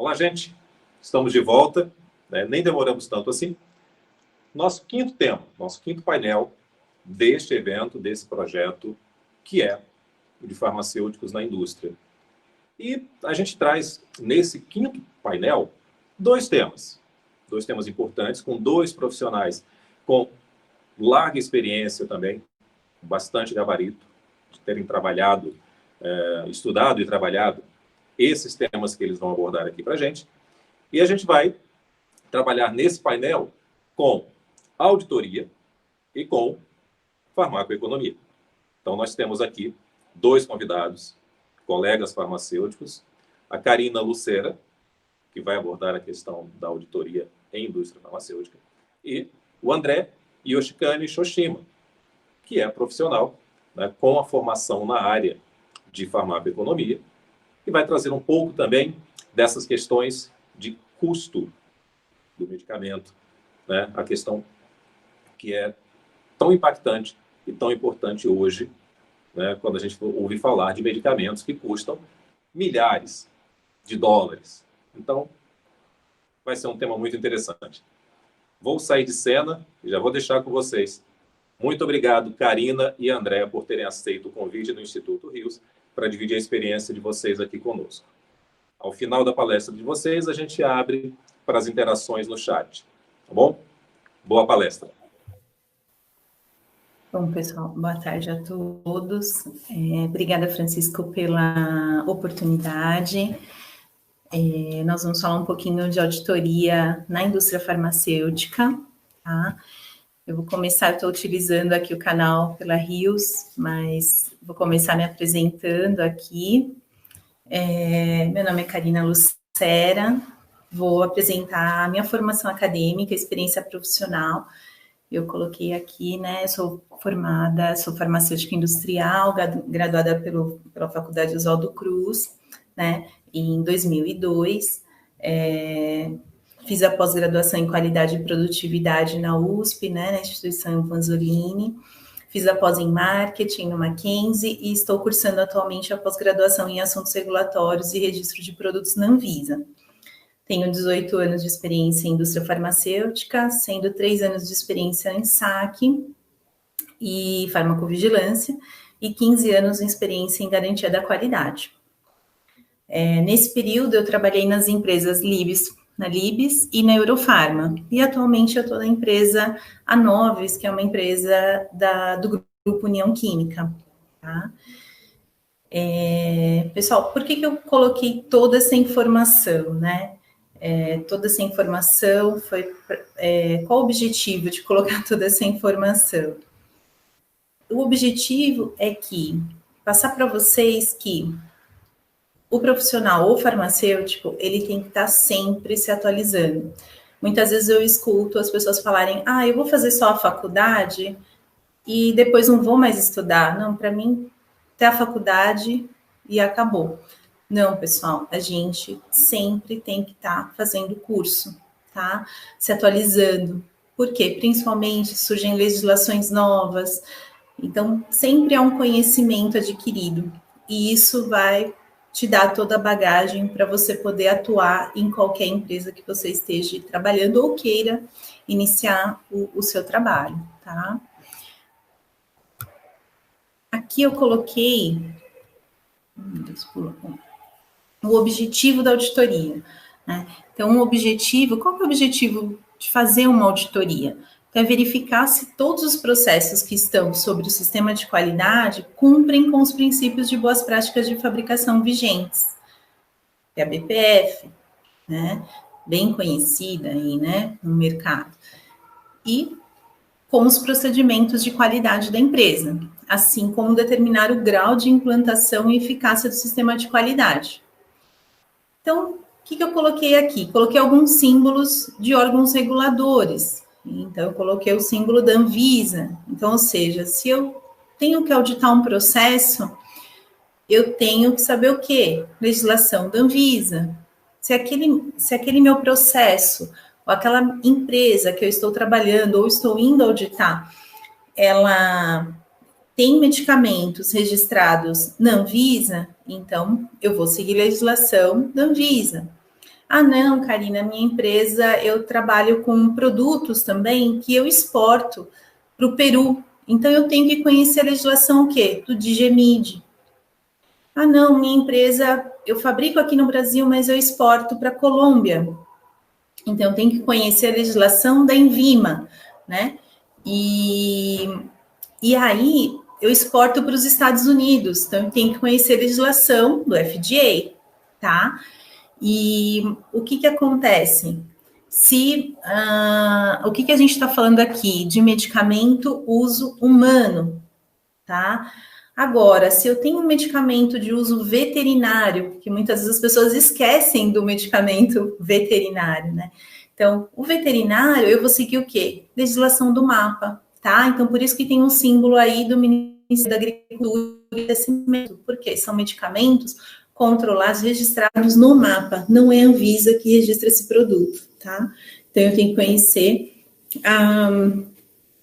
Olá, gente. Estamos de volta, né? Nem demoramos tanto assim. Nosso quinto tema, nosso quinto painel deste evento, desse projeto, que é o de farmacêuticos na indústria. E a gente traz, nesse quinto painel, dois temas importantes, com dois profissionais com larga experiência também, bastante gabarito, de terem trabalhado, estudado e trabalhado esses temas que eles vão abordar aqui para a gente. E a gente vai trabalhar nesse painel com auditoria e com farmacoeconomia. Então, nós temos aqui dois convidados, colegas farmacêuticos, a Karina Lucera, que vai abordar a questão da auditoria em indústria farmacêutica, e o André Yoshikane Shoshima, que é profissional, né, com a formação na área de farmacoeconomia, e vai trazer um pouco também dessas questões de custo do medicamento, né, a questão que é tão impactante e tão importante hoje, né, quando a gente ouve falar de medicamentos que custam milhares de dólares. Então, vai ser um tema muito interessante. Vou sair de cena e já vou deixar com vocês. Muito obrigado, Karina e André, por terem aceito o convite do Instituto Rios para dividir a experiência de vocês aqui conosco. Ao final da palestra de vocês, a gente abre para as interações no chat. Tá bom? Boa palestra. Bom, pessoal, boa tarde a todos. Obrigada, Francisco, pela oportunidade. Nós vamos falar um pouquinho de auditoria na indústria farmacêutica, tá? Eu vou começar, estou utilizando aqui o canal pela Rios, mas vou começar me apresentando aqui. Meu nome é Karina Lucera, vou apresentar a minha formação acadêmica, experiência profissional. Eu coloquei aqui, né, sou farmacêutica industrial, graduada pela Faculdade Oswaldo Cruz, né, em 2002. Fiz a pós-graduação em qualidade e produtividade na USP, né, na instituição Vanzolini. Fiz a pós em marketing no Mackenzie e estou cursando atualmente a pós-graduação em assuntos regulatórios e registro de produtos na Anvisa. Tenho 18 anos de experiência em indústria farmacêutica, sendo 3 anos de experiência em saque e farmacovigilância e 15 anos de experiência em garantia da qualidade. Nesse período, eu trabalhei nas empresas na Libes e na Eurofarma. E atualmente eu estou na empresa Anovis, que é uma empresa do Grupo União Química. Tá? Pessoal, por que eu coloquei toda essa informação, né? Toda essa informação foi... qual o objetivo de colocar toda essa informação? O objetivo é passar para vocês que o profissional ou farmacêutico, ele tem que estar sempre se atualizando. Muitas vezes eu escuto as pessoas falarem, eu vou fazer só a faculdade e depois não vou mais estudar. Não, para mim, até a faculdade e acabou. Não, pessoal, a gente sempre tem que estar fazendo curso, tá? Se atualizando. Por quê? Principalmente surgem legislações novas. Então, sempre há um conhecimento adquirido. E isso vai te dar toda a bagagem para você poder atuar em qualquer empresa que você esteja trabalhando ou queira iniciar o seu trabalho, tá? Aqui eu coloquei o objetivo da auditoria, né? Então, qual que é o objetivo de fazer uma auditoria? É verificar se todos os processos que estão sobre o sistema de qualidade cumprem com os princípios de boas práticas de fabricação vigentes. É a BPF, né? Bem conhecida aí, né, no mercado. E com os procedimentos de qualidade da empresa, assim como determinar o grau de implantação e eficácia do sistema de qualidade. Então, o que eu coloquei aqui? Coloquei alguns símbolos de órgãos reguladores. Então, eu coloquei o símbolo da Anvisa. Então, ou seja, se eu tenho que auditar um processo, eu tenho que saber o quê? Legislação da Anvisa. Se aquele meu processo, ou aquela empresa que eu estou trabalhando, ou estou indo auditar, ela tem medicamentos registrados na Anvisa, então eu vou seguir a legislação da Anvisa. Ah, não, Karina, minha empresa, eu trabalho com produtos também que eu exporto para o Peru. Então, eu tenho que conhecer a legislação o quê? Do DIGEMID. Ah, não, minha empresa, eu fabrico aqui no Brasil, mas eu exporto para a Colômbia. Então, eu tenho que conhecer a legislação da Envima, né? E aí, eu exporto para os Estados Unidos. Então, eu tenho que conhecer a legislação do FDA, tá? E o que acontece? O que a gente está falando aqui? De medicamento uso humano, tá? Agora, se eu tenho um medicamento de uso veterinário, que muitas vezes as pessoas esquecem do medicamento veterinário, né? Então, o veterinário, eu vou seguir o quê? Legislação do MAPA, tá? Então, por isso que tem um símbolo aí do Ministério da Agricultura e Abastecimento, porque são medicamentos controlados, registrados no MAPA, não é a Anvisa que registra esse produto, tá? Então, eu tenho que conhecer a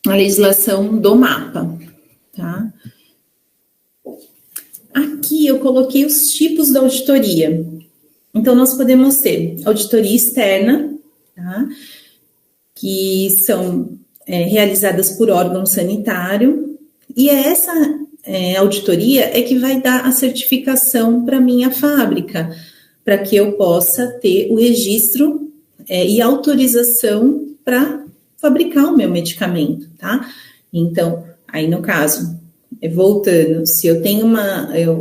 legislação do MAPA, tá? Aqui eu coloquei os tipos da auditoria. Então, nós podemos ter auditoria externa, tá? Que são realizadas por órgão sanitário, e essa auditoria é que vai dar a certificação para minha fábrica, para que eu possa ter o registro e autorização para fabricar o meu medicamento, tá? Então, aí no caso, voltando, se eu tenho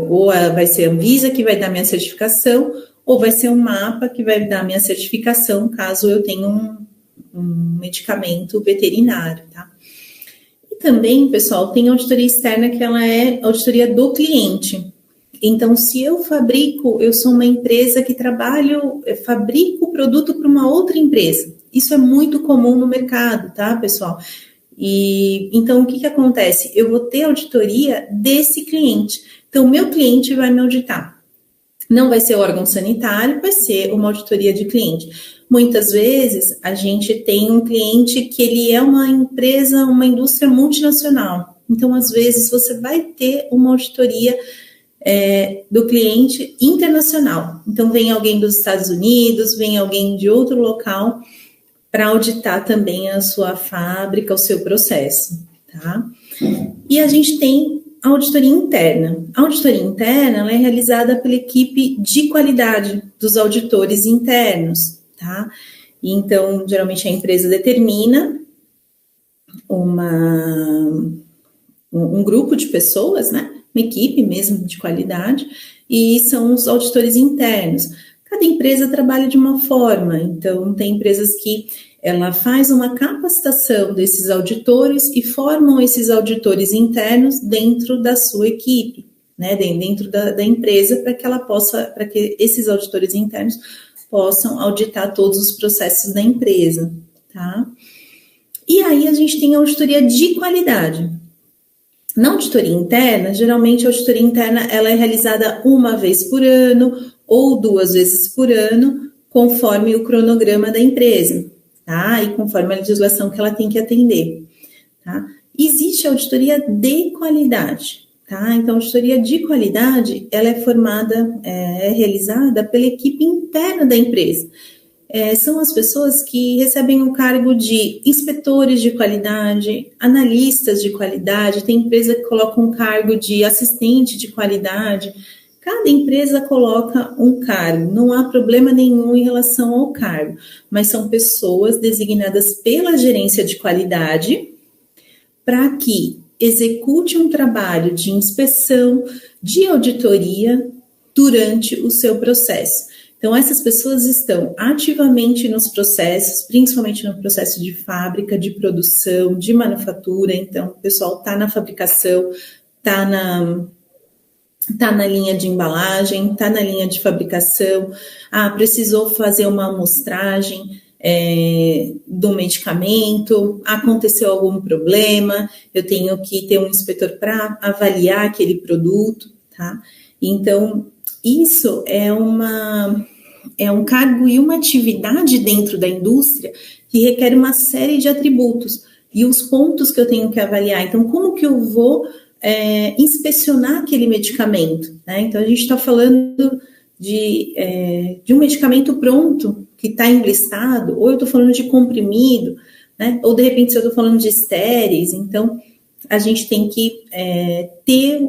ou vai ser a Anvisa que vai dar minha certificação, ou vai ser um MAPA que vai dar minha certificação, caso eu tenha um medicamento veterinário, tá? Também, pessoal, tem auditoria externa que ela é auditoria do cliente. Então, se eu sou uma empresa que fabrico o produto para uma outra empresa. Isso é muito comum no mercado, tá, pessoal? E então, o que acontece? Eu vou ter auditoria desse cliente. Então, o meu cliente vai me auditar. Não vai ser órgão sanitário, vai ser uma auditoria de cliente. Muitas vezes, a gente tem um cliente que ele é uma empresa, uma indústria multinacional. Então, às vezes, você vai ter uma auditoria do cliente internacional. Então, vem alguém dos Estados Unidos, vem alguém de outro local para auditar também a sua fábrica, o seu processo, tá? E a gente tem a auditoria interna. A auditoria interna ela é realizada pela equipe de qualidade dos auditores internos, tá? Então, geralmente a empresa determina um grupo de pessoas, né? Uma equipe mesmo de qualidade, e são os auditores internos. Cada empresa trabalha de uma forma, então tem empresas que ela faz uma capacitação desses auditores e formam esses auditores internos dentro da sua equipe, né? Dentro da empresa, para que esses auditores internos possam auditar todos os processos da empresa, tá? E aí a gente tem a auditoria de qualidade. Na auditoria interna, geralmente a auditoria interna ela é realizada uma vez por ano ou 2 vezes por ano, conforme o cronograma da empresa, tá? E conforme a legislação que ela tem que atender, tá? Existe a auditoria de qualidade, tá? Então, a auditoria de qualidade, ela é realizada pela equipe interna da empresa. São as pessoas que recebem o cargo de inspetores de qualidade, analistas de qualidade, tem empresa que coloca um cargo de assistente de qualidade. Cada empresa coloca um cargo, não há problema nenhum em relação ao cargo, mas são pessoas designadas pela gerência de qualidade para que execute um trabalho de inspeção, de auditoria durante o seu processo. Então, essas pessoas estão ativamente nos processos, principalmente no processo de fábrica, de produção, de manufatura. Então, o pessoal está na fabricação, está na linha de embalagem, está na linha de fabricação. Precisou fazer uma amostragem do medicamento, aconteceu algum problema, eu tenho que ter um inspetor para avaliar aquele produto, tá? Então, isso é um cargo e uma atividade dentro da indústria que requer uma série de atributos e os pontos que eu tenho que avaliar. Então, como que eu vou inspecionar aquele medicamento, né? Então, a gente está falando de um medicamento pronto, que está enlistado, ou eu estou falando de comprimido, né? Ou de repente se eu estou falando de estéreis. Então, a gente tem que ter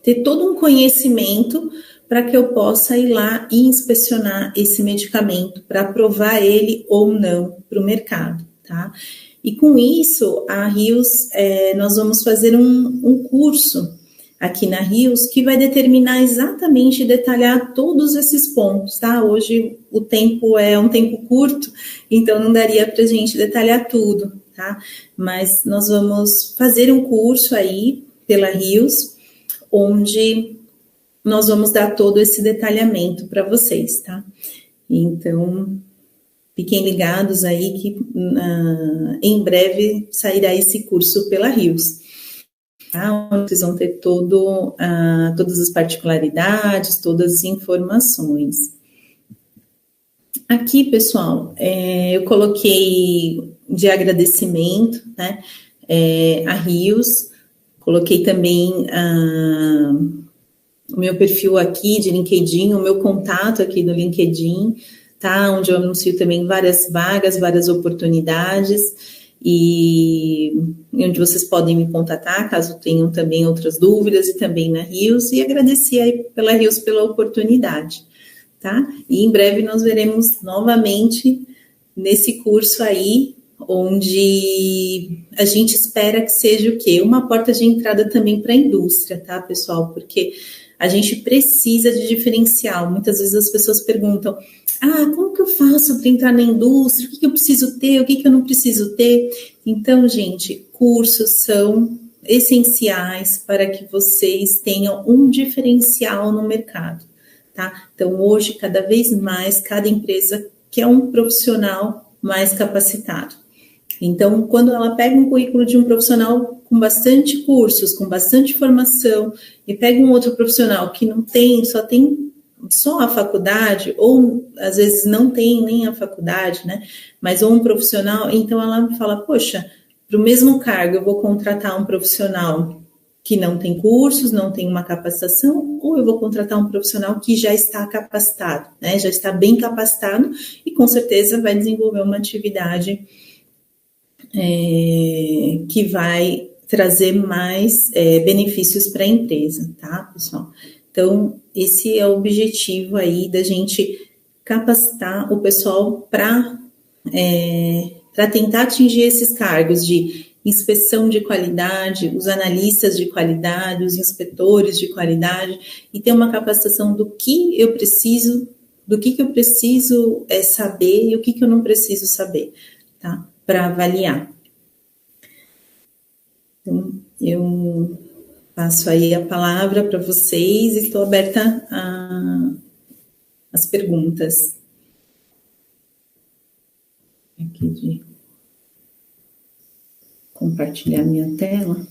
ter todo um conhecimento para que eu possa ir lá e inspecionar esse medicamento para aprovar ele ou não para o mercado, tá? E com isso, a Rios, nós vamos fazer um curso aqui na Rios que vai determinar exatamente e detalhar todos esses pontos, tá? Hoje o tempo é um tempo curto, então não daria para a gente detalhar tudo, tá? Mas nós vamos fazer um curso aí pela Rios, onde nós vamos dar todo esse detalhamento para vocês, tá? Então, fiquem ligados aí que em breve sairá esse curso pela Rios. Tá? Vocês vão ter todas as particularidades, todas as informações. Aqui, pessoal, eu coloquei de agradecimento, né, a Rios, coloquei também o meu perfil aqui de LinkedIn, o meu contato aqui do LinkedIn, tá? Onde eu anuncio também várias vagas, várias oportunidades, e onde vocês podem me contatar, caso tenham também outras dúvidas, e também na Rios, e agradecer aí pela Rios pela oportunidade, tá? E em breve nós veremos novamente nesse curso aí, onde a gente espera que seja o quê? Uma porta de entrada também para a indústria, tá, pessoal? Porque a gente precisa de diferencial. Muitas vezes as pessoas perguntam, como que eu faço para entrar na indústria? O que eu preciso ter? O que eu não preciso ter? Então, gente, cursos são essenciais para que vocês tenham um diferencial no mercado, tá? Então, hoje, cada vez mais, cada empresa quer um profissional mais capacitado. Então, quando ela pega um currículo de um profissional com bastante cursos, com bastante formação, e pega um outro profissional que não tem, só a faculdade, ou às vezes não tem nem a faculdade, né? Mas ou um profissional, então ela fala, poxa, para o mesmo cargo eu vou contratar um profissional que não tem cursos, não tem uma capacitação, ou eu vou contratar um profissional que já está capacitado, né? Já está bem capacitado e com certeza vai desenvolver uma atividade que vai trazer mais benefícios para a empresa, tá, pessoal? Então, esse é o objetivo aí da gente capacitar o pessoal para tentar atingir esses cargos de inspeção de qualidade, os analistas de qualidade, os inspetores de qualidade, e ter uma capacitação do que eu preciso saber e o que eu não preciso saber, tá? Para avaliar. Então, eu passo aí a palavra para vocês e estou aberta às perguntas. Aqui de compartilhar minha tela.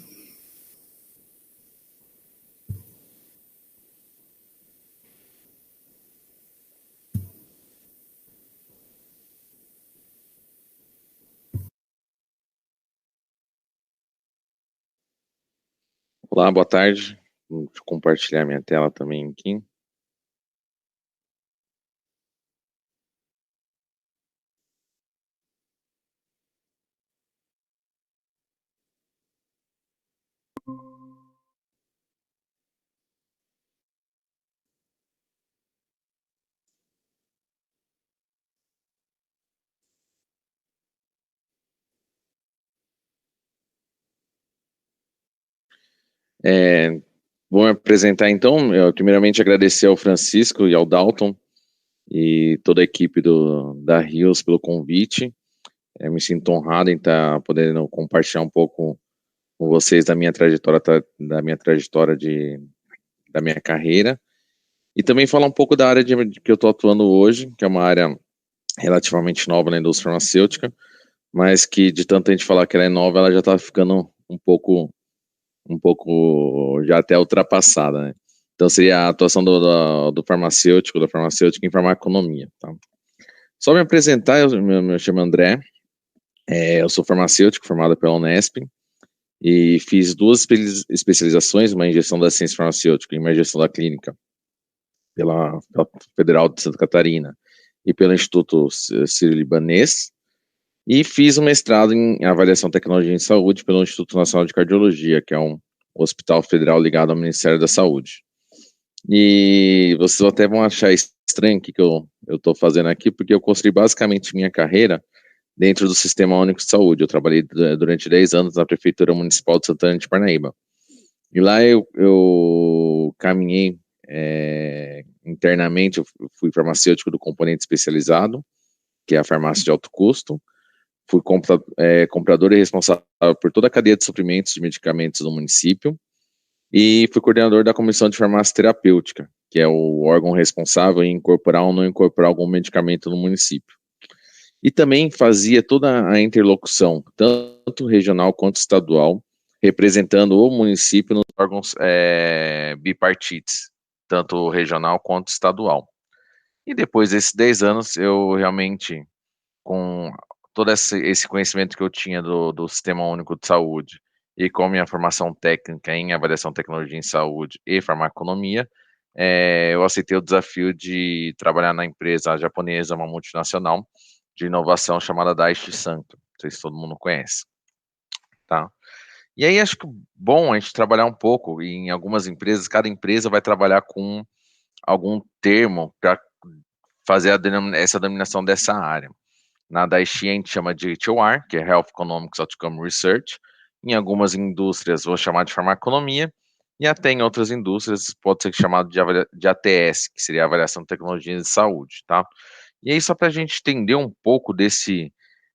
Olá, boa tarde. Vou compartilhar minha tela também aqui. Vou me apresentar então. Eu, primeiramente, agradecer ao Francisco e ao Dalton e toda a equipe da Rios pelo convite. Me sinto honrado em estar podendo compartilhar um pouco com vocês da minha trajetória da minha carreira e também falar um pouco da área que eu estou atuando hoje, que é uma área relativamente nova na indústria farmacêutica, mas que de tanto a gente falar que ela é nova, ela já está ficando um pouco já até ultrapassada, né? Então seria a atuação do farmacêutico em farmaconomia, tá? Só me apresentar, eu me chamo André, eu sou farmacêutico formado pela Unesp e fiz 2 especializações, uma em gestão da ciência farmacêutica e uma em gestão da clínica, pela Federal de Santa Catarina e pelo Instituto Sírio-Libanês, e fiz um mestrado em avaliação de tecnologia em saúde pelo Instituto Nacional de Cardiologia, que é um hospital federal ligado ao Ministério da Saúde. E vocês até vão achar estranho o que eu estou fazendo aqui, porque eu construí basicamente minha carreira dentro do Sistema Único de Saúde. Eu trabalhei durante 10 anos na Prefeitura Municipal de Santana de Parnaíba. E lá eu caminhei internamente, eu fui farmacêutico do componente especializado, que é a farmácia de alto custo. Fui comprador e responsável por toda a cadeia de suprimentos de medicamentos do município. E fui coordenador da Comissão de Farmácia Terapêutica, que é o órgão responsável em incorporar ou não incorporar algum medicamento no município. E também fazia toda a interlocução, tanto regional quanto estadual, representando o município nos órgãos bipartites, tanto regional quanto estadual. E depois desses 10 anos, eu realmente, com todo esse conhecimento que eu tinha do Sistema Único de Saúde, e com a minha formação técnica em avaliação de tecnologia em saúde e farmaconomia, eu aceitei o desafio de trabalhar na empresa japonesa, uma multinacional, de inovação chamada Daiichi Sankyo, não sei se todo mundo conhece, tá? E aí acho que bom a gente trabalhar um pouco, e em algumas empresas, cada empresa vai trabalhar com algum termo para fazer essa denominação dessa área. Na Daiichi a gente chama de HOR, que é Health Economics Outcome Research. Em algumas indústrias vou chamar de farmaconomia, e até em outras indústrias pode ser chamado de ATS, que seria a avaliação de tecnologia de saúde, tá? E aí só para a gente entender um pouco desse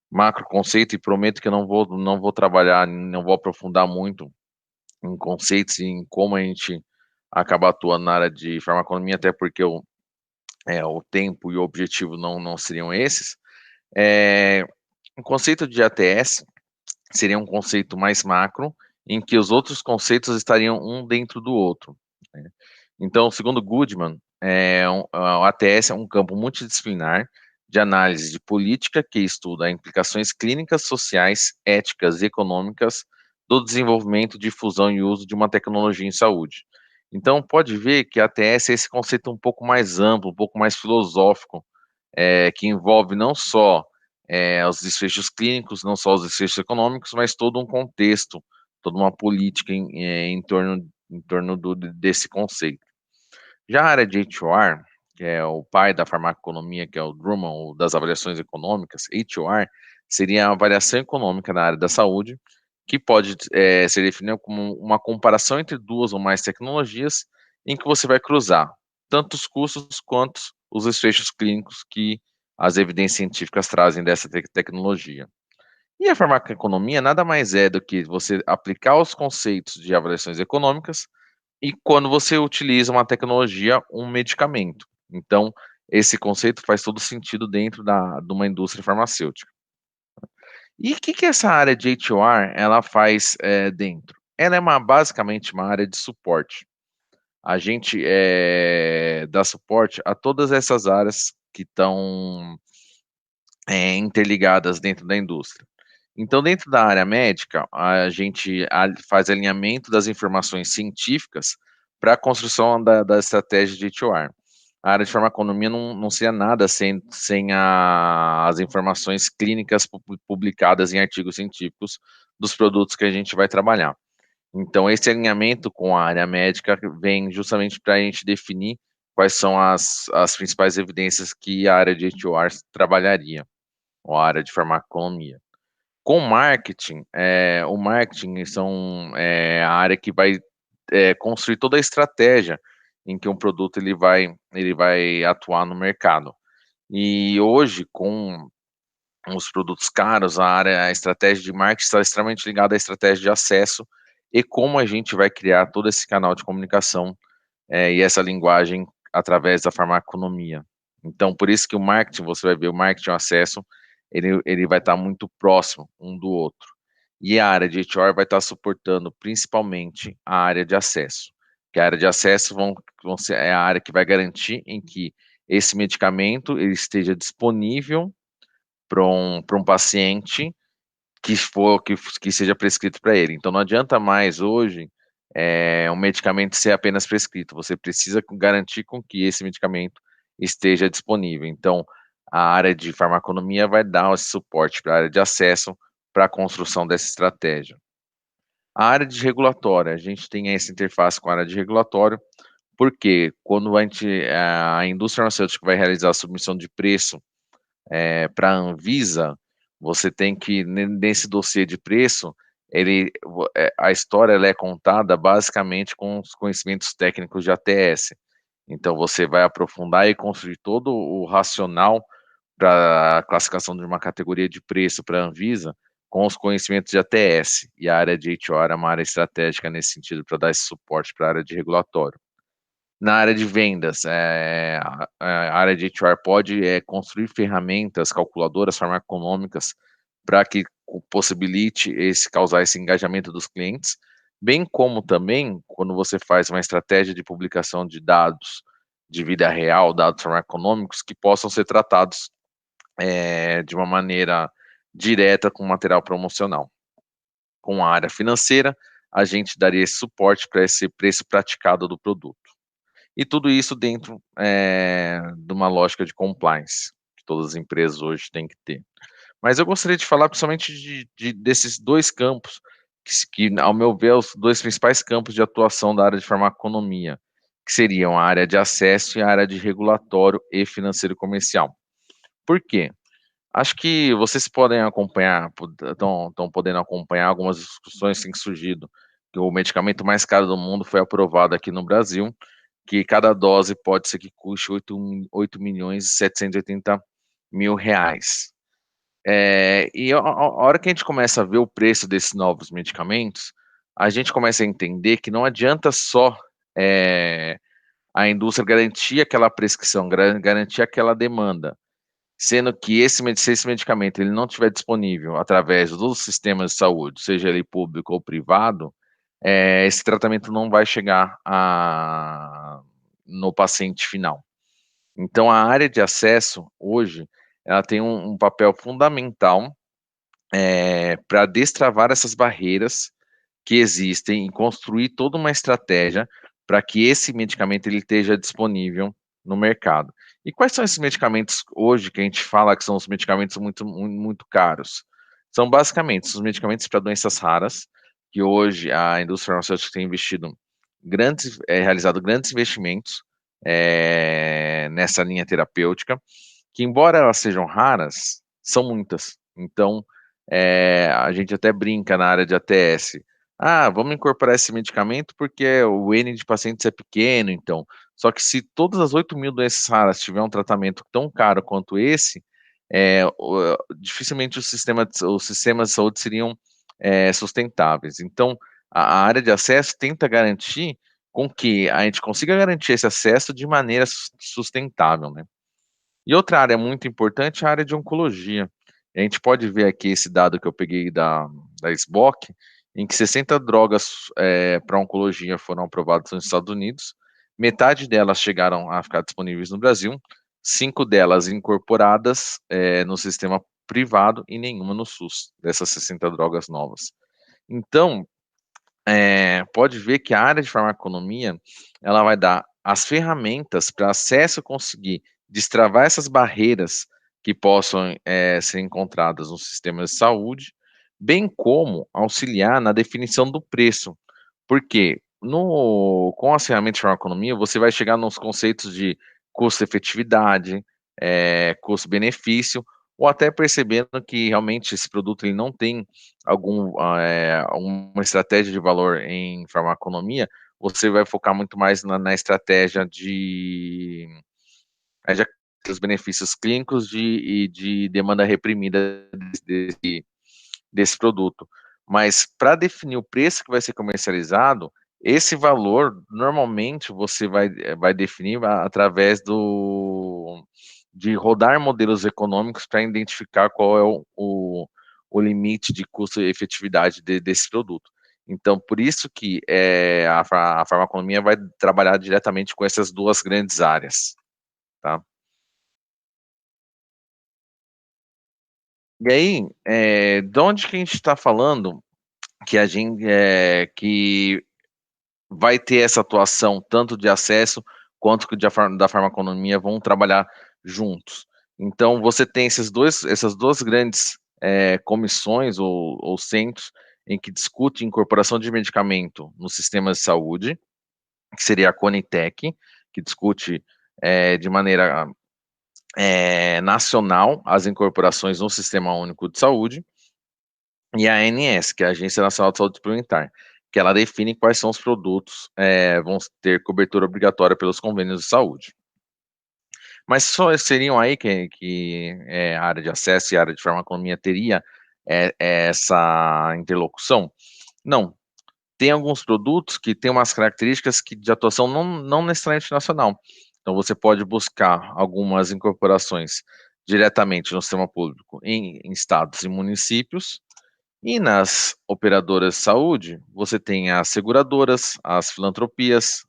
macro conceito, e prometo que eu não vou trabalhar, não vou aprofundar muito em conceitos e em como a gente acaba atuando na área de farmaconomia, até porque o tempo e o objetivo não seriam esses. O conceito de ATS seria um conceito mais macro, em que os outros conceitos estariam um dentro do outro, né? Então, segundo Goodman, o ATS é um campo multidisciplinar de análise de política que estuda implicações clínicas, sociais, éticas e econômicas do desenvolvimento, difusão e uso de uma tecnologia em saúde. Então, pode ver que a ATS é esse conceito um pouco mais amplo, um pouco mais filosófico, que envolve não só os desfechos clínicos, não só os desfechos econômicos, mas todo um contexto, toda uma política em torno desse conceito. Já a área de HR, que é o pai da farmaconomia, que é o Drummond, das avaliações econômicas, HR seria a avaliação econômica na área da saúde, que pode ser definida como uma comparação entre 2 ou mais tecnologias, em que você vai cruzar tanto os custos quanto os desfechos clínicos que as evidências científicas trazem dessa tecnologia. E a farmacoeconomia nada mais é do que você aplicar os conceitos de avaliações econômicas e quando você utiliza uma tecnologia, um medicamento. Então, esse conceito faz todo sentido dentro de uma indústria farmacêutica. E o que essa área de HR ela faz dentro? Ela é basicamente uma área de suporte. A gente dá suporte a todas essas áreas que estão interligadas dentro da indústria. Então, dentro da área médica, a gente faz alinhamento das informações científicas para a construção da estratégia de HR. A área de farmaconomia não seria nada sem as informações clínicas publicadas em artigos científicos dos produtos que a gente vai trabalhar. Então, esse alinhamento com a área médica vem justamente para a gente definir quais são as principais evidências que a área de HR trabalharia, ou a área de farmaconomia. Com marketing, o marketing são a área que vai construir toda a estratégia em que um produto ele vai atuar no mercado. E hoje, com os produtos caros, a estratégia de marketing está extremamente ligada à estratégia de acesso e como a gente vai criar todo esse canal de comunicação e essa linguagem através da farmaconomia. Então, por isso que o marketing, você vai ver o marketing e o acesso, ele vai estar muito próximo um do outro. E a área de HR vai estar suportando principalmente a área de acesso. Que a área de acesso é a área que vai garantir em que esse medicamento ele esteja disponível para um paciente que seja prescrito para ele. Então não adianta mais hoje um medicamento ser apenas prescrito, você precisa garantir com que esse medicamento esteja disponível. Então a área de farmaconomia vai dar esse suporte para a área de acesso para a construção dessa estratégia. A área de regulatória, a gente tem essa interface com a área de regulatório, porque quando a indústria farmacêutica vai realizar a submissão de preço para a Anvisa, você tem que, nesse dossiê de preço, a história ela é contada basicamente com os conhecimentos técnicos de ATS. Então, você vai aprofundar e construir todo o racional para a classificação de uma categoria de preço para a Anvisa com os conhecimentos de ATS. E a área de HR é uma área estratégica nesse sentido, para dar esse suporte para a área de regulatório. Na área de vendas, a área de HR pode construir ferramentas, calculadoras farmacoeconômicas para que possibilite causar esse engajamento dos clientes, bem como também quando você faz uma estratégia de publicação de dados de vida real, dados farmacoeconômicos, que possam ser tratados de uma maneira direta com material promocional. Com a área financeira, a gente daria esse suporte para esse preço praticado do produto. E tudo isso dentro de uma lógica de compliance, que todas as empresas hoje têm que ter. Mas eu gostaria de falar principalmente desses dois campos, que, ao meu ver, os dois principais campos de atuação da área de farmaconomia, que seriam a área de acesso e a área de regulatório e financeiro comercial. Por quê? Acho que vocês podem acompanhar, estão podendo acompanhar algumas discussões que têm surgido, que o medicamento mais caro do mundo foi aprovado aqui no Brasil, que cada dose pode ser que custe 8 milhões e 780 mil reais. E a hora que a gente começa a ver o preço desses novos medicamentos, a gente começa a entender que não adianta só a indústria garantir aquela prescrição, garantir aquela demanda, sendo que se esse medicamento ele não estiver disponível através dos sistemas de saúde, seja ele público ou privado, esse tratamento não vai chegar no paciente final. Então, a área de acesso, hoje, ela tem um papel fundamental para destravar essas barreiras que existem e construir toda uma estratégia para que esse medicamento ele esteja disponível no mercado. E quais são esses medicamentos hoje que a gente fala que são os medicamentos muito, muito, muito caros? São basicamente os medicamentos para doenças raras, que hoje a indústria farmacêutica tem realizado grandes investimentos nessa linha terapêutica, que embora elas sejam raras, são muitas. Então, a gente até brinca na área de ATS, vamos incorporar esse medicamento porque o N de pacientes é pequeno, então. Só que se todas as 8 mil doenças raras tiver um tratamento tão caro quanto esse, dificilmente os sistemas de saúde seriam sustentáveis. Então, a área de acesso tenta garantir com que a gente consiga garantir esse acesso de maneira sustentável, né? E outra área muito importante é a área de oncologia. A gente pode ver aqui esse dado que eu peguei da SBOC, em que 60 drogas para oncologia foram aprovadas nos Estados Unidos, metade delas chegaram a ficar disponíveis no Brasil, 5 delas incorporadas no sistema privado e nenhuma no SUS, dessas 60 drogas novas. Então, pode ver que a área de farmaconomia, ela vai dar as ferramentas para acesso conseguir destravar essas barreiras que possam ser encontradas no sistema de saúde, bem como auxiliar na definição do preço, porque com as ferramentas de farmaconomia, você vai chegar nos conceitos de custo-efetividade, custo-benefício, ou até percebendo que realmente esse produto ele não tem uma estratégia de valor em farmaconomia, você vai focar muito mais na estratégia dos benefícios clínicos e de demanda reprimida desse produto. Mas para definir o preço que vai ser comercializado, esse valor normalmente você vai definir através de rodar modelos econômicos para identificar qual é o limite de custo e efetividade desse produto. Então, por isso que a farmaconomia vai trabalhar diretamente com essas duas grandes áreas, tá? E aí, de onde que a gente está falando que a gente que vai ter essa atuação tanto de acesso quanto que da farmaconomia vão trabalhar juntos? Então, você tem essas duas grandes comissões ou centros em que discute incorporação de medicamento no sistema de saúde, que seria a Conitec, que discute de maneira nacional as incorporações no Sistema Único de Saúde, e a ANS, que é a Agência Nacional de Saúde Suplementar, que ela define quais são os produtos vão ter cobertura obrigatória pelos convênios de saúde. Mas só seriam aí que a área de acesso e a área de farmaconomia teria essa interlocução? Não. Tem alguns produtos que têm umas características de atuação não necessariamente nacional. Então, você pode buscar algumas incorporações diretamente no sistema público em estados e municípios, e nas operadoras de saúde, você tem as seguradoras, as filantropias,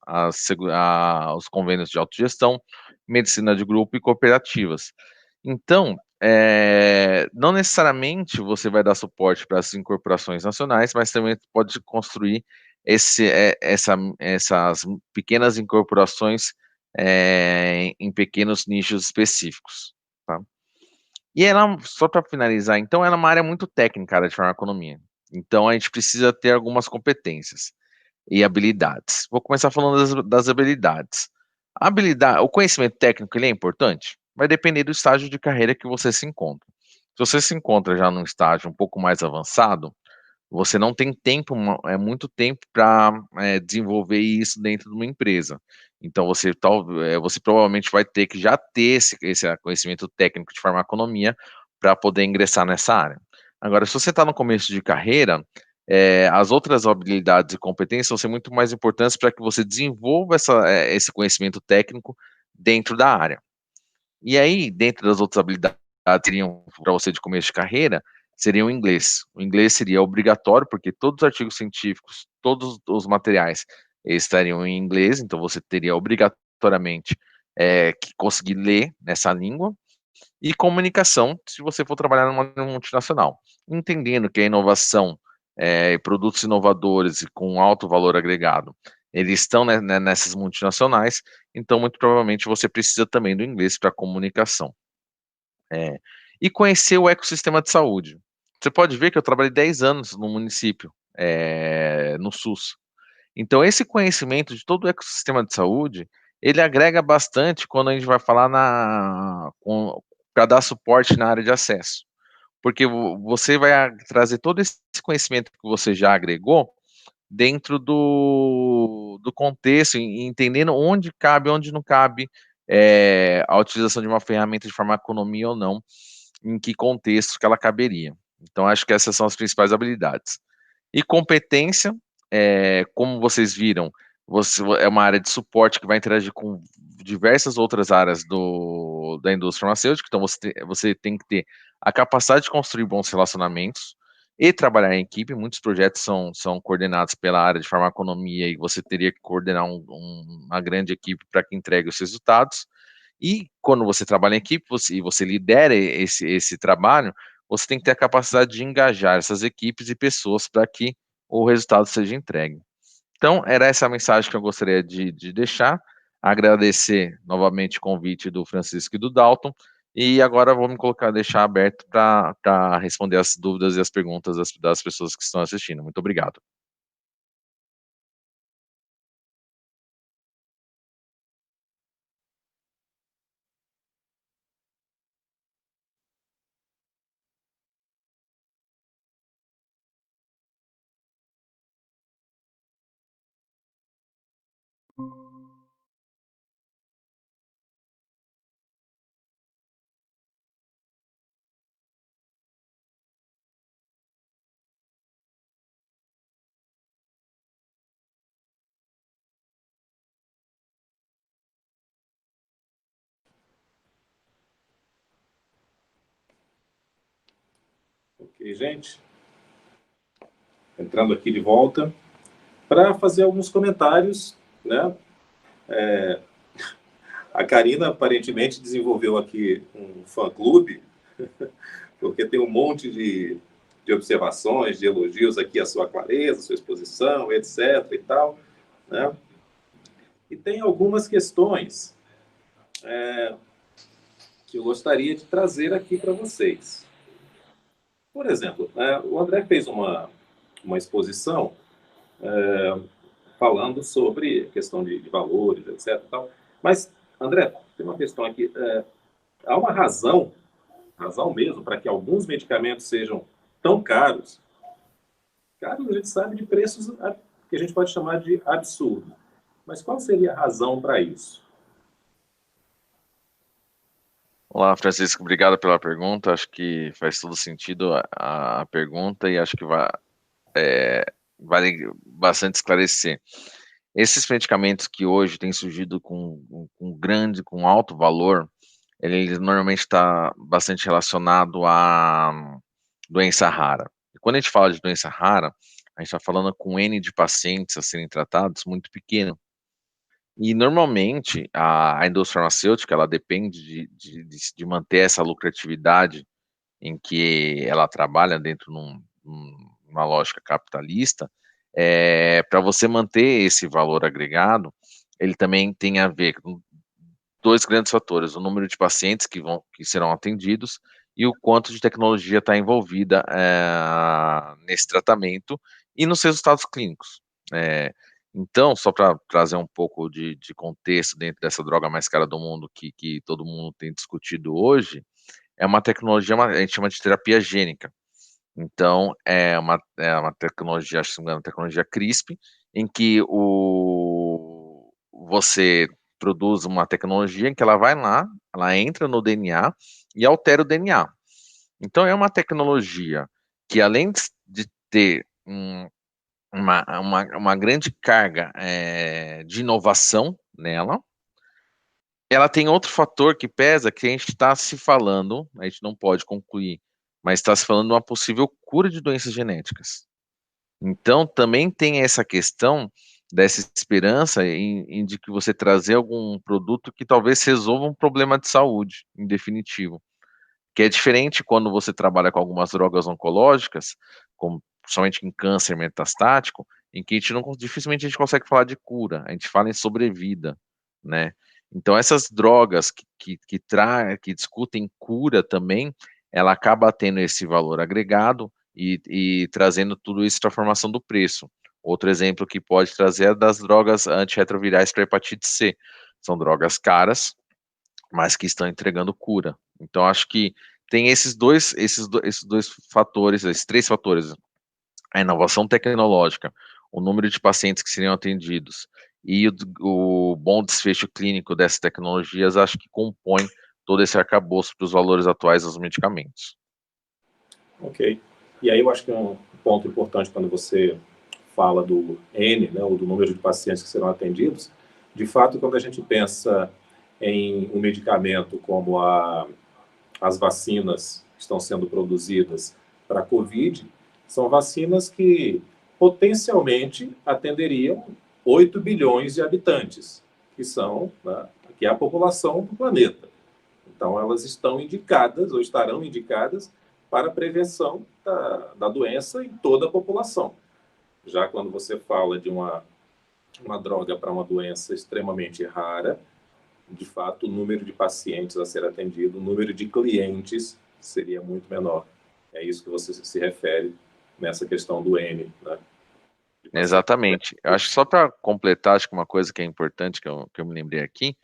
os convênios de autogestão, medicina de grupo e cooperativas. Então, não necessariamente você vai dar suporte para as incorporações nacionais, mas também pode construir essas pequenas incorporações em pequenos nichos específicos. Tá? E ela, só para finalizar, então, ela é uma área muito técnica, a área de farmaconomia. Então, a gente precisa ter algumas competências e habilidades. Vou começar falando das habilidades. O conhecimento técnico, ele é importante? Vai depender do estágio de carreira que você se encontra. Se você se encontra já num estágio um pouco mais avançado, você não tem tempo, muito tempo para desenvolver isso dentro de uma empresa. Então, você provavelmente vai ter que já ter esse conhecimento técnico de farmaconomia para poder ingressar nessa área. Agora, se você está no começo de carreira, as outras habilidades e competências vão ser muito mais importantes para que você desenvolva esse conhecimento técnico dentro da área. E aí, dentro das outras habilidades que seriam para você de começo de carreira, seria o inglês. O inglês seria obrigatório, porque todos os artigos científicos, todos os materiais estariam em inglês, então você teria obrigatoriamente que conseguir ler nessa língua. E comunicação, se você for trabalhar numa multinacional. Entendendo que a inovação, produtos inovadores e com alto valor agregado, eles estão nessas multinacionais, então muito provavelmente você precisa também do inglês para comunicação. E conhecer o ecossistema de saúde. Você pode ver que eu trabalhei 10 anos no município, no SUS. Então, esse conhecimento de todo o ecossistema de saúde, ele agrega bastante quando a gente vai falar para dar suporte na área de acesso. Porque você vai trazer todo esse conhecimento que você já agregou dentro do contexto, entendendo onde cabe, onde não cabe a utilização de uma ferramenta de farmaconomia ou não, em que contexto que ela caberia. Então, acho que essas são as principais habilidades. E competência, como vocês viram, é uma área de suporte que vai interagir com diversas outras áreas da indústria farmacêutica, então você tem que ter a capacidade de construir bons relacionamentos e trabalhar em equipe. Muitos projetos são coordenados pela área de farmaconomia e você teria que coordenar uma grande equipe para que entregue os resultados. E quando você trabalha em equipe e você lidera esse trabalho, você tem que ter a capacidade de engajar essas equipes e pessoas para que o resultado seja entregue. Então, era essa a mensagem que eu gostaria de deixar. Agradecer novamente o convite do Francisco e do Dalton. E agora vou deixar aberto para responder as dúvidas e as perguntas das pessoas que estão assistindo. Muito obrigado. Ok, gente? Entrando aqui de volta para fazer alguns comentários, né? A Karina aparentemente desenvolveu aqui um fã-clube porque tem um monte de observações, de elogios aqui à sua clareza, à sua exposição, etc. e tal, né? E tem algumas questões que eu gostaria de trazer aqui para vocês. Por exemplo, o André fez uma exposição falando sobre a questão de valores, etc. Tal. Mas, André, tem uma questão aqui. Há uma razão mesmo, para que alguns medicamentos sejam tão caros. Caros, a gente sabe de preços que a gente pode chamar de absurdo. Mas qual seria a razão para isso? Olá, Francisco, obrigado pela pergunta. Acho que faz todo sentido a pergunta e acho que vale bastante esclarecer. Esses medicamentos que hoje têm surgido com alto valor, ele normalmente está bastante relacionado à doença rara. E quando a gente fala de doença rara, a gente está falando com N de pacientes a serem tratados muito pequeno. E normalmente a indústria farmacêutica ela depende de manter essa lucratividade em que ela trabalha dentro numa lógica capitalista. Para você manter esse valor agregado, ele também tem a ver com dois grandes fatores: o número de pacientes que serão atendidos e o quanto de tecnologia está envolvida nesse tratamento e nos resultados clínicos. Então, só para trazer um pouco de contexto dentro dessa droga mais cara do mundo que todo mundo tem discutido hoje, é uma tecnologia, a gente chama de terapia gênica. Então, é uma tecnologia, acho que é uma tecnologia CRISPR, em que você produz uma tecnologia em que ela vai lá, ela entra no DNA e altera o DNA. Então, é uma tecnologia que, além de ter uma grande carga de inovação nela, ela tem outro fator que pesa, que a gente está se falando, a gente não pode concluir, mas está se falando de uma possível cura de doenças genéticas. Então, também tem essa questão dessa esperança de que você trazer algum produto que talvez resolva um problema de saúde, em definitivo. Que é diferente quando você trabalha com algumas drogas oncológicas, como principalmente em câncer metastático, em que dificilmente a gente consegue falar de cura, a gente fala em sobrevida, né? Então essas drogas que discutem cura também, ela acaba tendo esse valor agregado e trazendo tudo isso para a formação do preço. Outro exemplo que pode trazer é das drogas antirretrovirais para hepatite C. São drogas caras, mas que estão entregando cura. Então, acho que tem esses dois fatores, esses três fatores: a inovação tecnológica, o número de pacientes que seriam atendidos e o bom desfecho clínico dessas tecnologias, acho que compõe todo esse arcabouço para os valores atuais dos medicamentos. Ok. E aí eu acho que um ponto importante quando você fala do N, né, ou do número de pacientes que serão atendidos, de fato, quando a gente pensa em um medicamento como as vacinas que estão sendo produzidas para a Covid, são vacinas que potencialmente atenderiam 8 bilhões de habitantes, que são, né, que é a população do planeta. Então, elas estão indicadas, ou estarão indicadas, para a prevenção da doença em toda a população. Já quando você fala de uma droga para uma doença extremamente rara, de fato, o número de pacientes a ser atendido, o número de clientes seria muito menor. É isso que você se refere nessa questão do N, né? Exatamente. Eu acho que só para completar, acho que uma coisa que é importante, que eu me lembrei aqui,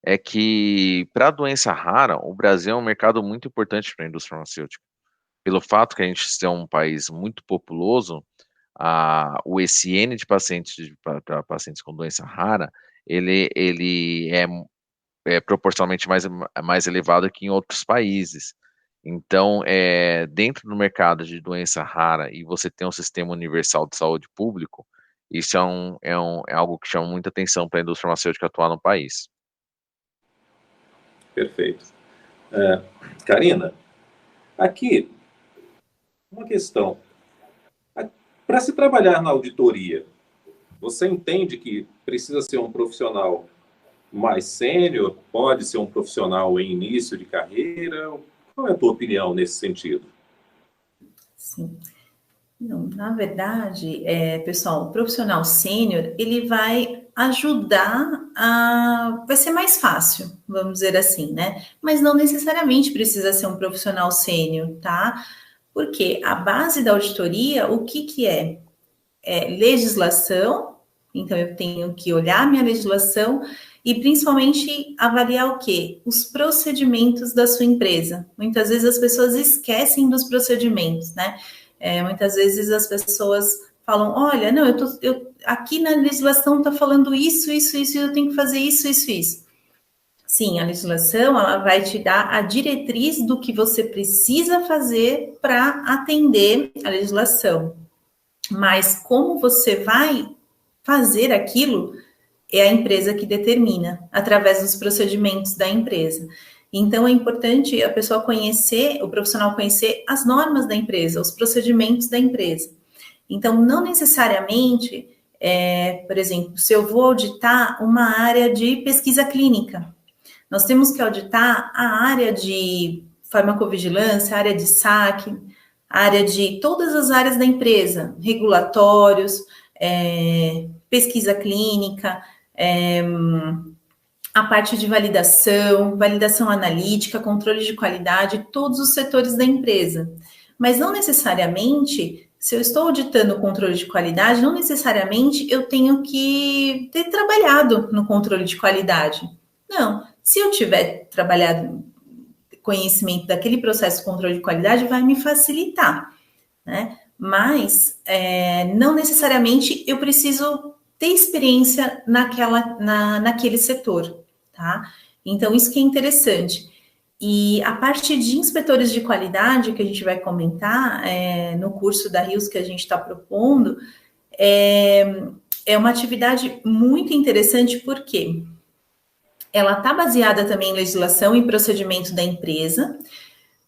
é que para a doença rara, o Brasil é um mercado muito importante para a indústria farmacêutica. Pelo fato que a gente é um país muito populoso, o SN de pacientes para pacientes com doença rara, ele é proporcionalmente mais elevado que em outros países. Então, dentro do mercado de doença rara e você tem um sistema universal de saúde público, isso é algo que chama muita atenção para a indústria farmacêutica atuar no país. Perfeito. Karina, aqui, uma questão. Para se trabalhar na auditoria, você entende que precisa ser um profissional mais sênior? Pode ser um profissional em início de carreira? Qual é a tua opinião nesse sentido? Sim. Não, na verdade, pessoal, o profissional sênior, ele vai ajudar vai ser mais fácil, vamos dizer assim, né? Mas não necessariamente precisa ser um profissional sênior, tá? Porque a base da auditoria, o que que é? É legislação, então eu tenho que olhar a minha legislação e principalmente avaliar o quê? Os procedimentos da sua empresa. Muitas vezes as pessoas esquecem dos procedimentos, né? Muitas vezes as pessoas falam, olha, não, aqui na legislação está falando isso, isso, isso, e eu tenho que fazer isso, isso, isso. Sim, a legislação ela vai te dar a diretriz do que você precisa fazer para atender a legislação. Mas como você vai fazer aquilo é a empresa que determina, através dos procedimentos da empresa. Então, é importante a pessoa conhecer, o profissional conhecer as normas da empresa, os procedimentos da empresa. Então, não necessariamente, por exemplo, se eu vou auditar uma área de pesquisa clínica, nós temos que auditar a área de farmacovigilância, a área de saque, a área de todas as áreas da empresa, regulatórios, pesquisa clínica, a parte de validação analítica, controle de qualidade, todos os setores da empresa. Mas não necessariamente, se eu estou auditando o controle de qualidade, não necessariamente eu tenho que ter trabalhado no controle de qualidade. Não, se eu tiver trabalhado conhecimento daquele processo de controle de qualidade, vai me facilitar, né? Mas não necessariamente eu preciso ter experiência naquele setor, tá? Então, isso que é interessante. E a parte de inspetores de qualidade, que a gente vai comentar no curso da Rios que a gente está propondo, é uma atividade muito interessante, porque ela está baseada também em legislação e procedimento da empresa,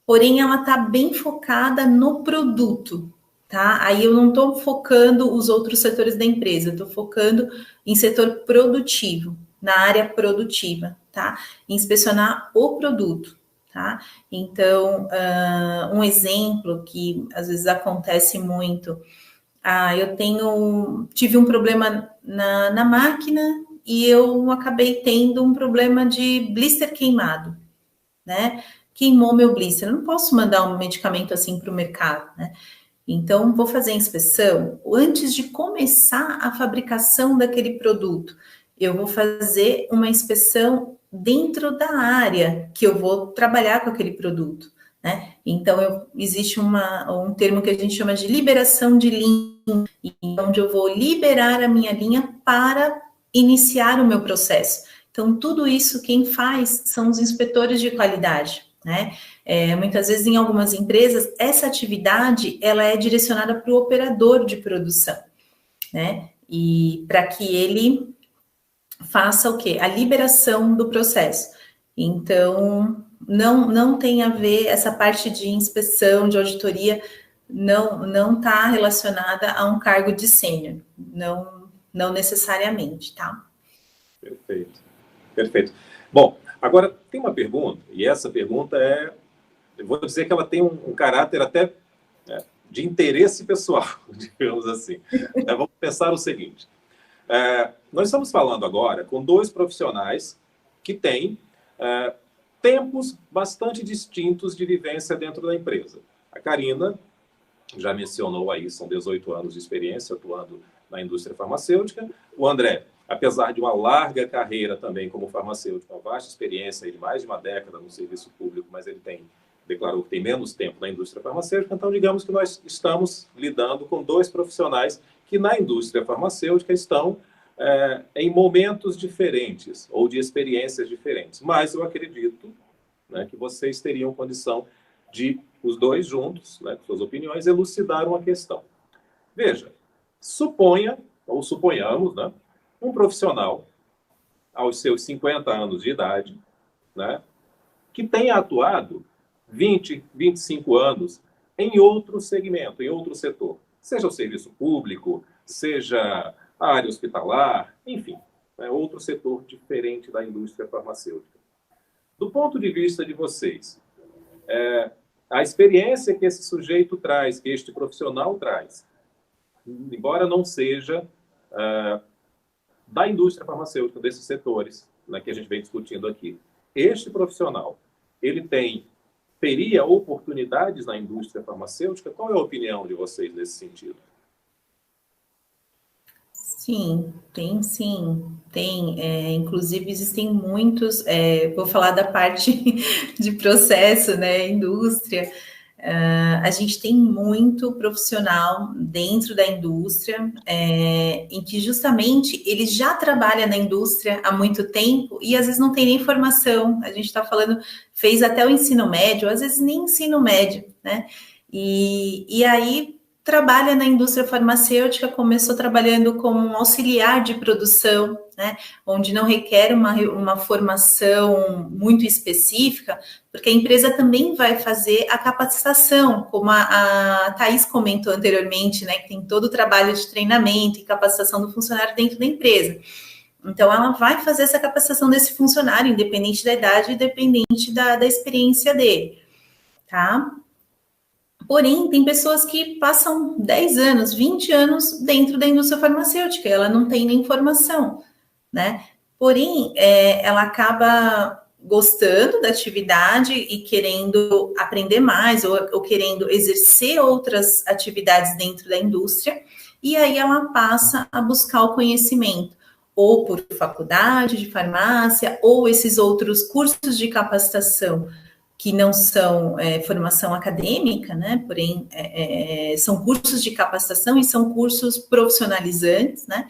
porém ela está bem focada no produto, tá? Aí eu não estou focando os outros setores da empresa, eu estou focando em setor produtivo, na área produtiva, tá? Inspecionar o produto, tá? Então, um exemplo que às vezes acontece muito, eu tive um problema na máquina e eu acabei tendo um problema de blister queimado, né? Queimou meu blister. Eu não posso mandar um medicamento assim para o mercado, né? Então, vou fazer a inspeção antes de começar a fabricação daquele produto. Eu vou fazer uma inspeção dentro da área que eu vou trabalhar com aquele produto, né? Então, existe um termo que a gente chama de liberação de linha, onde eu vou liberar a minha linha para iniciar o meu processo. Então, tudo isso quem faz são os inspetores de qualidade, né? Muitas vezes, em algumas empresas, essa atividade ela é direcionada para o operador de produção, né? E para que ele faça o quê? A liberação do processo. Então, não tem a ver essa parte de inspeção, de auditoria, não está relacionada a um cargo de sênior, não necessariamente, tá? Perfeito, perfeito. Bom, agora tem uma pergunta, e essa pergunta eu vou dizer que ela tem um caráter até de interesse pessoal, digamos assim. Vamos pensar o seguinte, nós estamos falando agora com dois profissionais que têm tempos bastante distintos de vivência dentro da empresa. A Karina já mencionou aí, são 18 anos de experiência atuando na indústria farmacêutica. O André, apesar de uma larga carreira também como farmacêutico, uma vasta experiência de mais de uma década no serviço público, mas ele declarou que tem menos tempo na indústria farmacêutica, então digamos que nós estamos lidando com dois profissionais que na indústria farmacêutica estão em momentos diferentes ou de experiências diferentes. Mas eu acredito, né, que vocês teriam condição de, os dois juntos, né, com suas opiniões, elucidar uma questão. Veja, suponhamos, né, um profissional aos seus 50 anos de idade, né, que tenha atuado 20, 25 anos em outro segmento, em outro setor, seja o serviço público, seja a área hospitalar, enfim, outro setor diferente da indústria farmacêutica. Do ponto de vista de vocês, a experiência que esse sujeito traz, que este profissional traz, embora não seja da indústria farmacêutica, desses setores, né, que a gente vem discutindo aqui, este profissional, ele teria oportunidades na indústria farmacêutica? Qual é a opinião de vocês nesse sentido? Sim, tem. Inclusive, existem muitos, vou falar da parte de processo, né, indústria. A gente tem muito profissional dentro da indústria, em que justamente ele já trabalha na indústria há muito tempo e às vezes não tem nem formação. A gente está falando, fez até o ensino médio, às vezes nem ensino médio, né? E aí trabalha na indústria farmacêutica, começou trabalhando como um auxiliar de produção, né, onde não requer uma formação muito específica, porque a empresa também vai fazer a capacitação, como a Thaís comentou anteriormente, né, que tem todo o trabalho de treinamento e capacitação do funcionário dentro da empresa. Então, ela vai fazer essa capacitação desse funcionário, independente da idade, independente da experiência dele, tá? Porém, tem pessoas que passam 10 anos, 20 anos dentro da indústria farmacêutica, ela não tem nem formação, né? Porém, ela acaba gostando da atividade e querendo aprender mais ou querendo exercer outras atividades dentro da indústria, e aí ela passa a buscar o conhecimento, ou por faculdade de farmácia, ou esses outros cursos de capacitação, que não são formação acadêmica, né? Porém, são cursos de capacitação e são cursos profissionalizantes, né?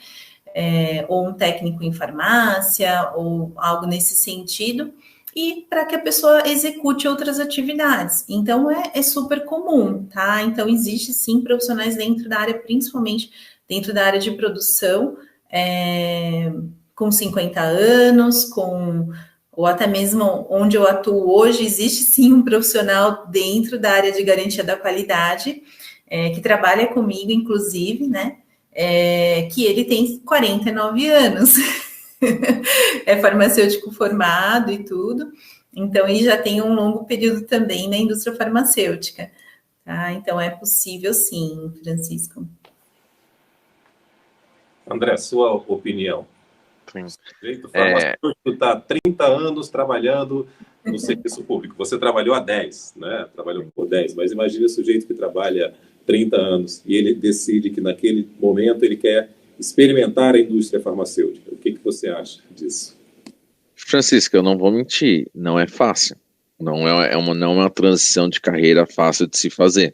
Ou um técnico em farmácia, ou algo nesse sentido, e para que a pessoa execute outras atividades. Então, é super comum, tá? Então, existe sim profissionais dentro da área, principalmente dentro da área de produção, com 50 anos, ou até mesmo onde eu atuo hoje, existe sim um profissional dentro da área de garantia da qualidade, que trabalha comigo, inclusive, né? Que ele tem 49 anos, é farmacêutico formado e tudo, então ele já tem um longo período também na indústria farmacêutica, tá? Então é possível sim, Francisco. André, sua opinião? Sim. O sujeito farmacêutico está há 30 anos trabalhando no serviço público. Você trabalhou há 10, né? Trabalhou por 10, mas imagine o sujeito que trabalha 30 anos e ele decide que naquele momento ele quer experimentar a indústria farmacêutica. O que você acha disso? Francisco, eu não vou mentir, não é fácil. Não é uma transição de carreira fácil de se fazer.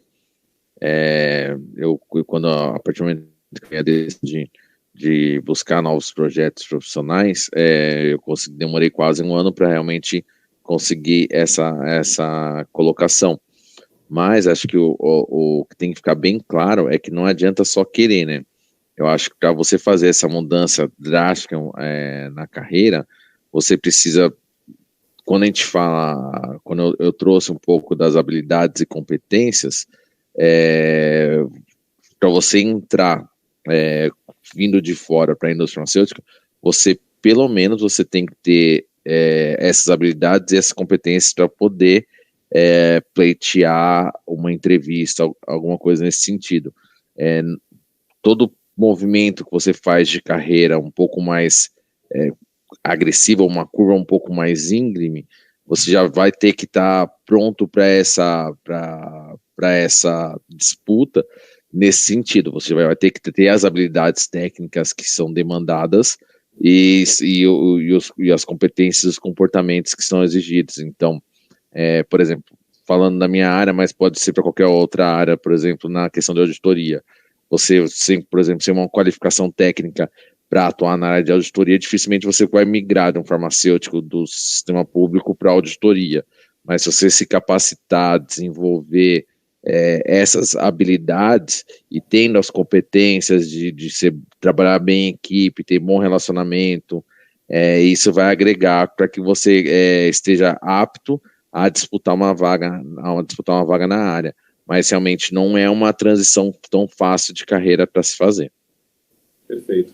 Quando a partir do momento que eu decidi de buscar novos projetos profissionais, eu demorei quase um ano para realmente conseguir essa colocação. Mas acho que o que tem que ficar bem claro é que não adianta só querer, né? Eu acho que para você fazer essa mudança drástica na carreira, você precisa, quando eu trouxe um pouco das habilidades e competências, para você entrar vindo de fora para a indústria farmacêutica, pelo menos você tem que ter essas habilidades e essas competências para poder pleitear uma entrevista, alguma coisa nesse sentido. Todo movimento que você faz de carreira um pouco mais agressiva, uma curva um pouco mais íngreme, você já vai ter que estar pronto para essa disputa. Nesse sentido, você vai ter que ter as habilidades técnicas que são demandadas e as competências, os comportamentos que são exigidos. Então, por exemplo, falando da minha área, mas pode ser para qualquer outra área, por exemplo, na questão de auditoria. Você, por exemplo, tem uma qualificação técnica para atuar na área de auditoria, dificilmente você vai migrar de um farmacêutico do sistema público para a auditoria. Mas se você se capacitar, desenvolver essas habilidades e tendo as competências de trabalhar bem em equipe, ter bom relacionamento, isso vai agregar para que você esteja apto a disputar uma vaga na área. Mas realmente não é uma transição tão fácil de carreira para se fazer. Perfeito.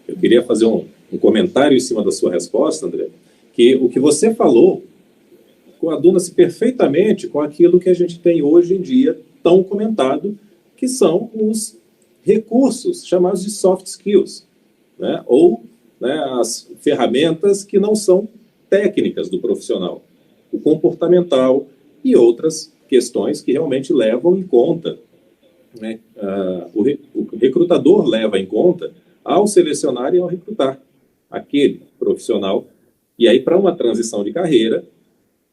Eu queria fazer um comentário em cima da sua resposta, André, que o que você falou coaduna-se perfeitamente com aquilo que a gente tem hoje em dia, tão comentado, que são os recursos chamados de soft skills, né? Ou, né, as ferramentas que não são técnicas do profissional, o comportamental e outras questões que realmente levam em conta, né, o recrutador leva em conta ao selecionar e ao recrutar aquele profissional. E aí, para uma transição de carreira,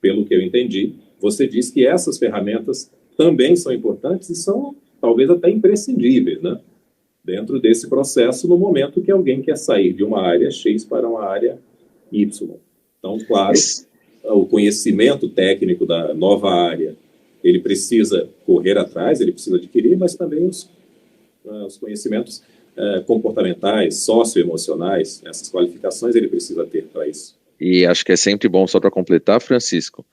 pelo que eu entendi, você diz que essas ferramentas também são importantes e são talvez até imprescindíveis, né, dentro desse processo, no momento que alguém quer sair de uma área X para uma área Y. Então, claro, o conhecimento técnico da nova área, ele precisa correr atrás, ele precisa adquirir, mas também os conhecimentos comportamentais, socioemocionais, essas qualificações ele precisa ter para isso. E acho que é sempre bom, só para completar, Francisco,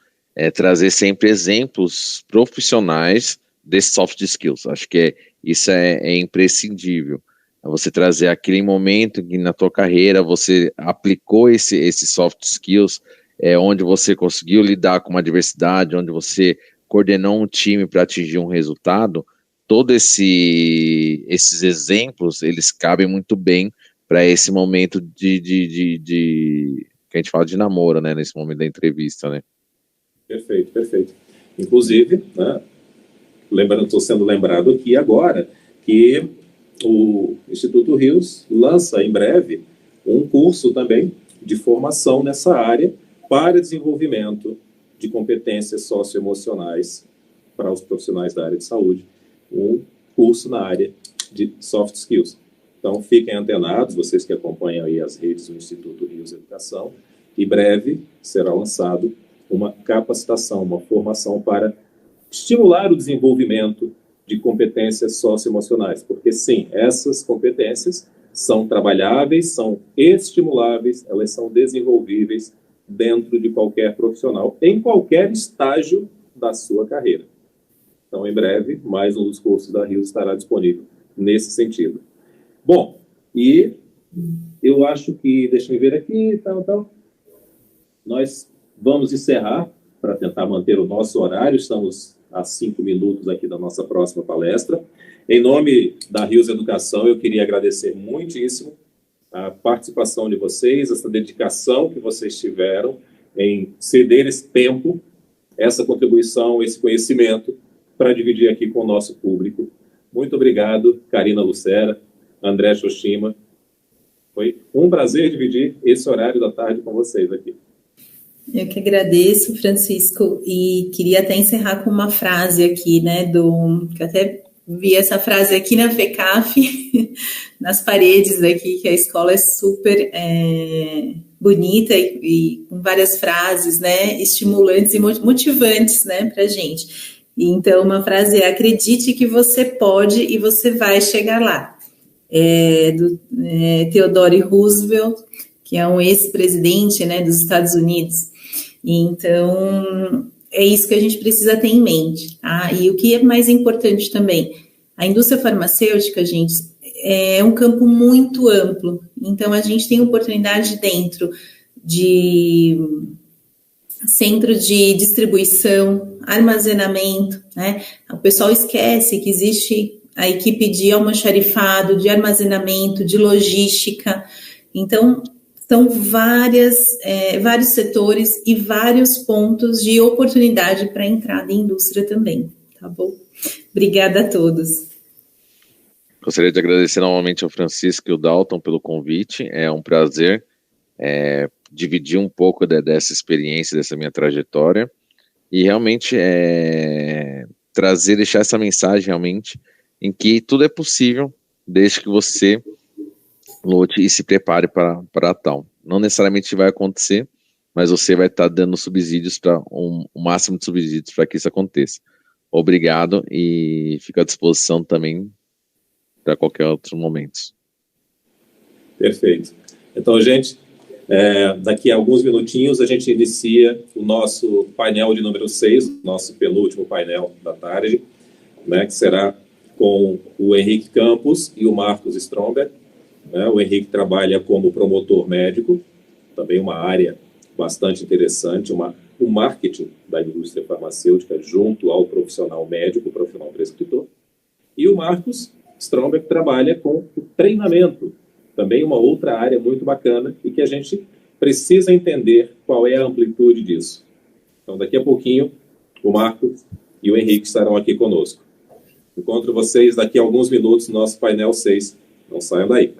trazer sempre exemplos profissionais desses soft skills. Acho que isso é imprescindível. Você trazer aquele momento que na tua carreira você aplicou esses soft skills, onde você conseguiu lidar com uma adversidade, onde você coordenou um time para atingir um resultado. Todos esses exemplos, eles cabem muito bem para esse momento que a gente fala de namoro, né, nesse momento da entrevista, né? Perfeito, perfeito. Inclusive, né, estou sendo lembrado aqui agora que o Instituto Rios lança em breve um curso também de formação nessa área para desenvolvimento de competências socioemocionais para os profissionais da área de saúde, um curso na área de soft skills. Então, fiquem antenados, vocês que acompanham aí as redes do Instituto Rios Educação, em breve será lançado uma capacitação, uma formação para estimular o desenvolvimento de competências socioemocionais, porque sim, essas competências são trabalháveis, são estimuláveis, elas são desenvolvíveis dentro de qualquer profissional, em qualquer estágio da sua carreira. Então, em breve, mais um dos cursos da Rios estará disponível nesse sentido. Bom, e eu acho que, deixa eu ver aqui, nós vamos encerrar para tentar manter o nosso horário, estamos a 5 minutos aqui da nossa próxima palestra. Em nome da Rios Educação, eu queria agradecer muitíssimo a participação de vocês, essa dedicação que vocês tiveram em ceder esse tempo, essa contribuição, esse conhecimento para dividir aqui com o nosso público. Muito obrigado, Karina Lucera, André Shoshima. Foi um prazer dividir esse horário da tarde com vocês aqui. Eu que agradeço, Francisco, e queria até encerrar com uma frase aqui, né, que eu até vi essa frase aqui na FECAF, nas paredes aqui, que a escola é super bonita e com várias frases, né, estimulantes e motivantes, né, pra gente. E então, uma frase é: acredite que você pode e você vai chegar lá. Do Theodore Roosevelt, que é um ex-presidente, né, dos Estados Unidos. Então, é isso que a gente precisa ter em mente, tá? E o que é mais importante também, a indústria farmacêutica, gente, é um campo muito amplo. Então, a gente tem oportunidade dentro de centro de distribuição, armazenamento, né? O pessoal esquece que existe a equipe de almoxarifado, de armazenamento, de logística. Então, são vários setores e vários pontos de oportunidade para entrada em indústria também, tá bom? Obrigada a todos. Gostaria de agradecer novamente ao Francisco e ao Dalton pelo convite. É um prazer dividir um pouco dessa experiência, dessa minha trajetória e realmente deixar essa mensagem realmente em que tudo é possível desde que você lute e se prepare para tal. Não necessariamente vai acontecer, mas você vai estar dando subsídios para o máximo de subsídios para que isso aconteça. Obrigado e fico à disposição também para qualquer outro momento. Perfeito. Então, gente, daqui a alguns minutinhos a gente inicia o nosso painel de número 6, nosso penúltimo painel da tarde, né, que será com o Henrique Campos e o Marcos Stromberg. O Henrique trabalha como promotor médico, também uma área bastante interessante, uma o marketing da indústria farmacêutica junto ao profissional médico, o profissional prescritor. E o Marcos Stromberg trabalha com o treinamento, também uma outra área muito bacana e que a gente precisa entender qual é a amplitude disso. Então, daqui a pouquinho, o Marcos e o Henrique estarão aqui conosco. Encontro vocês daqui a alguns minutos no nosso painel 6. Não saiam daí.